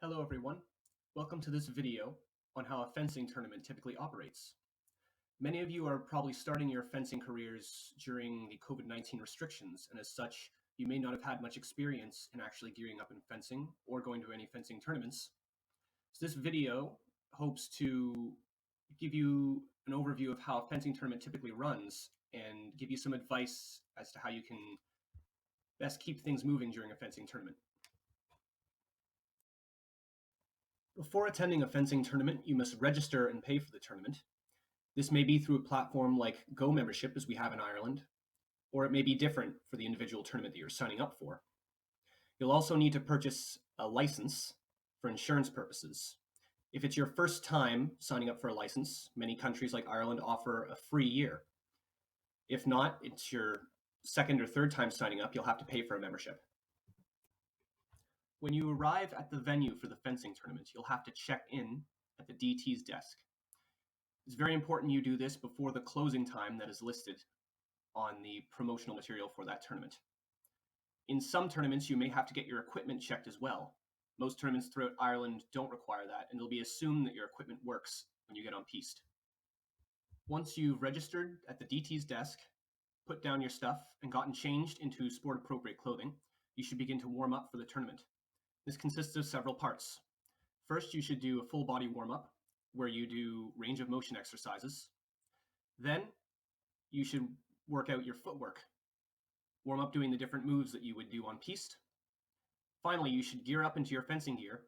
Hello everyone, welcome to this video on how a fencing tournament typically operates. Many of you are probably starting your fencing careers during the COVID-19 restrictions, and as such, you may not have had much experience in actually gearing up in fencing or going to any fencing tournaments. So this video hopes to give you an overview of how a fencing tournament typically runs and give you some advice as to how you can best keep things moving during a fencing tournament. Before attending a fencing tournament, you must register and pay for the tournament. This may be through a platform like Go membership, as we have in Ireland, or it may be different for the individual tournament that you're signing up for. You'll also need to purchase a license for insurance purposes. If it's your first time signing up for a license, many countries like Ireland offer a free year. If not, it's your second or third time signing up, you'll have to pay for a membership. When you arrive at the venue for the fencing tournament, you'll have to check in at the DT's desk. It's very important you do this before the closing time that is listed on the promotional material for that tournament. In some tournaments, you may have to get your equipment checked as well. Most tournaments throughout Ireland don't require that, and it'll be assumed that your equipment works when you get on piste. Once you've registered at the DT's desk, put down your stuff, and gotten changed into sport-appropriate clothing, you should begin to warm up for the tournament. This consists of several parts. First, you should do a full body warm-up where you do range of motion exercises. Then you should work out your footwork. Warm up doing the different moves that you would do on piste. Finally, you should gear up into your fencing gear,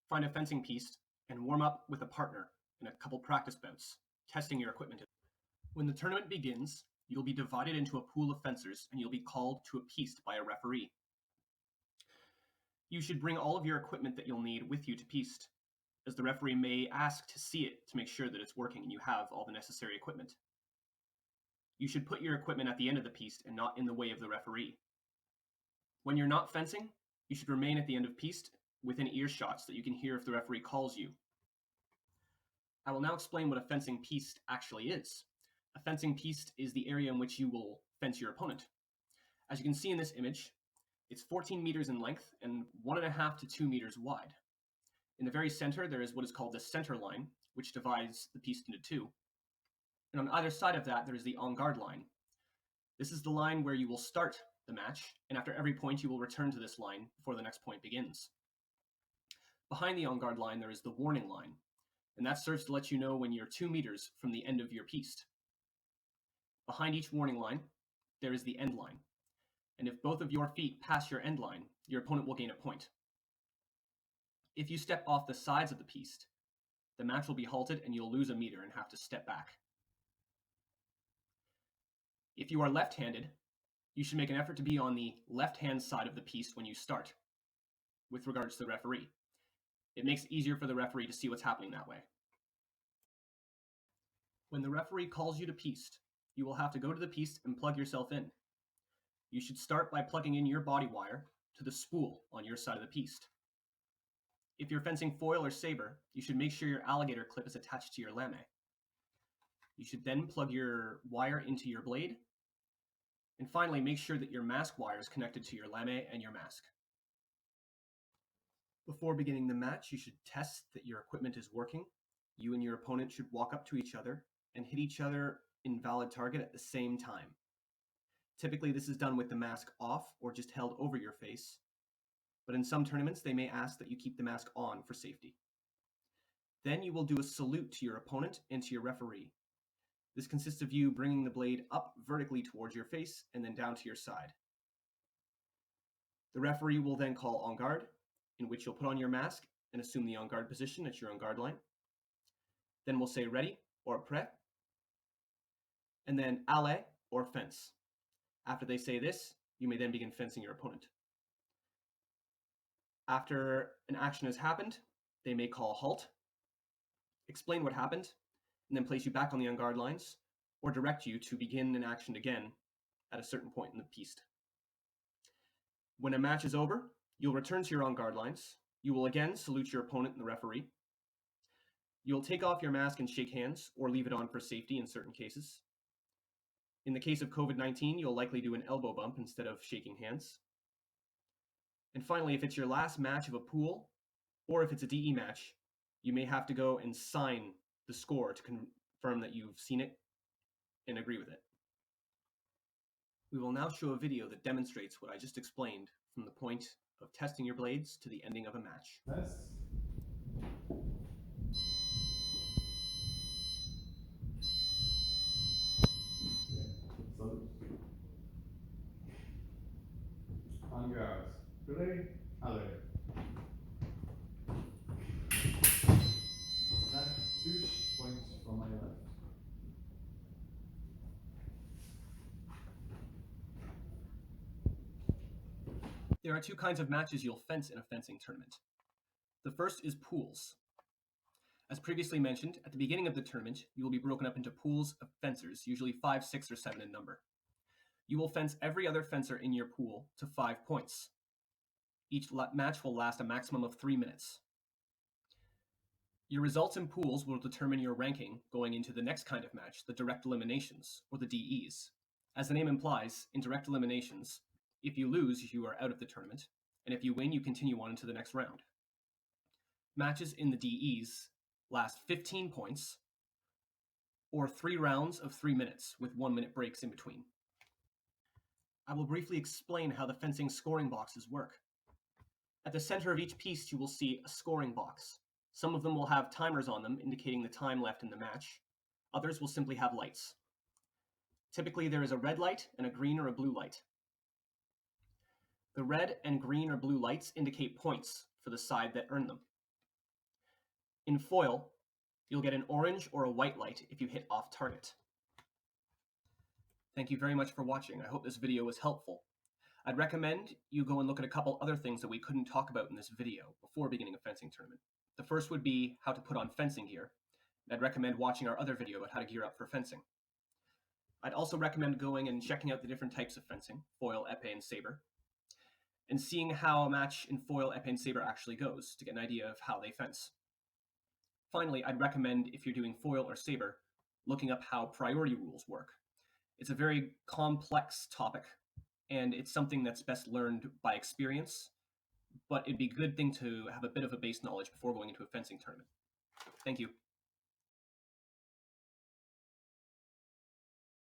find a fencing piste, and warm up with a partner in a couple practice bouts, testing your equipment. When the tournament begins, you'll be divided into a pool of fencers and you'll be called to a piste by a referee. You should bring all of your equipment that you'll need with you to piste, as the referee may ask to see it to make sure that it's working and you have all the necessary equipment. You should put your equipment at the end of the piste and not in the way of the referee. When you're not fencing, you should remain at the end of piste within earshot so that you can hear if the referee calls you. I will now explain what a fencing piste actually is. A fencing piste is the area in which you will fence your opponent. As you can see in this image, it's 14 meters in length and 1.5 to 2 meters wide. In the very center, there is what is called the center line, which divides the piste into two. And on either side of that, there is the en-garde line. This is the line where you will start the match, and after every point, you will return to this line before the next point begins. Behind the en-garde line, there is the warning line, and that serves to let you know when you're 2 meters from the end of your piste. Behind each warning line, there is the end line. And if both of your feet pass your end line, your opponent will gain a point. If you step off the sides of the piste, the match will be halted and you'll lose a meter and have to step back. If you are left-handed, you should make an effort to be on the left-hand side of the piste when you start, with regards to the referee. It makes it easier for the referee to see what's happening that way. When the referee calls you to piste, you will have to go to the piste and plug yourself in. You should start by plugging in your body wire to the spool on your side of the piste. If you're fencing foil or saber, you should make sure your alligator clip is attached to your lame. You should then plug your wire into your blade. And finally, make sure that your mask wire is connected to your lame and your mask. Before beginning the match, you should test that your equipment is working. You and your opponent should walk up to each other and hit each other in valid target at the same time. Typically, this is done with the mask off or just held over your face, but in some tournaments, they may ask that you keep the mask on for safety. Then you will do a salute to your opponent and to your referee. This consists of you bringing the blade up vertically towards your face and then down to your side. The referee will then call en garde, in which you'll put on your mask and assume the en garde position at your en garde line. Then we'll say ready or prêt, and then allez or fence. After they say this, you may then begin fencing your opponent. After an action has happened, they may call halt, explain what happened, and then place you back on the en-garde lines, or direct you to begin an action again at a certain point in the piste. When a match is over, you'll return to your en-garde lines. You will again salute your opponent and the referee. You'll take off your mask and shake hands, or leave it on for safety in certain cases. In the case of COVID-19, you'll likely do an elbow bump instead of shaking hands. And finally, if it's your last match of a pool, Or if it's a DE match, you may have to go and sign the score to confirm that you've seen it and agree with it. We will now show a video that demonstrates what I just explained from the point of testing your blades to the ending of a match. Test. Salute. On your hours. Ready? Allez. That touche points from my left. There are two kinds of matches you'll fence in a fencing tournament. The first is pools. As previously mentioned, at the beginning of the tournament, you will be broken up into pools of fencers, usually 5, 6, or 7 in number. You will fence every other fencer in your pool to 5 points. Each match will last a maximum of 3 minutes. Your results in pools will determine your ranking going into the next kind of match, the direct eliminations, or the DEs. As the name implies, in direct eliminations, if you lose, you are out of the tournament, and if you win, you continue on into the next round. Matches in the DEs last 15 points, or 3 rounds of 3 minutes, with 1-minute breaks in between. I will briefly explain how the fencing scoring boxes work. At the center of each piece, you will see a scoring box. Some of them will have timers on them, indicating the time left in the match. Others will simply have lights. Typically, there is a red light and a green or a blue light. The red and green or blue lights indicate points for the side that earned them. In foil, you'll get an orange or a white light if you hit off target. Thank you very much for watching. I hope this video was helpful. I'd recommend you go and look at a couple other things that we couldn't talk about in this video before beginning a fencing tournament. The first would be how to put on fencing gear. I'd recommend watching our other video about how to gear up for fencing. I'd also recommend going and checking out the different types of fencing, foil, épée, and saber, and seeing how a match in foil, épée, and saber actually goes to get an idea of how they fence. Finally, I'd recommend, if you're doing foil or saber, looking up how priority rules work. It's a very complex topic, and it's something that's best learned by experience, but it'd be a good thing to have a bit of a base knowledge before going into a fencing tournament. Thank you.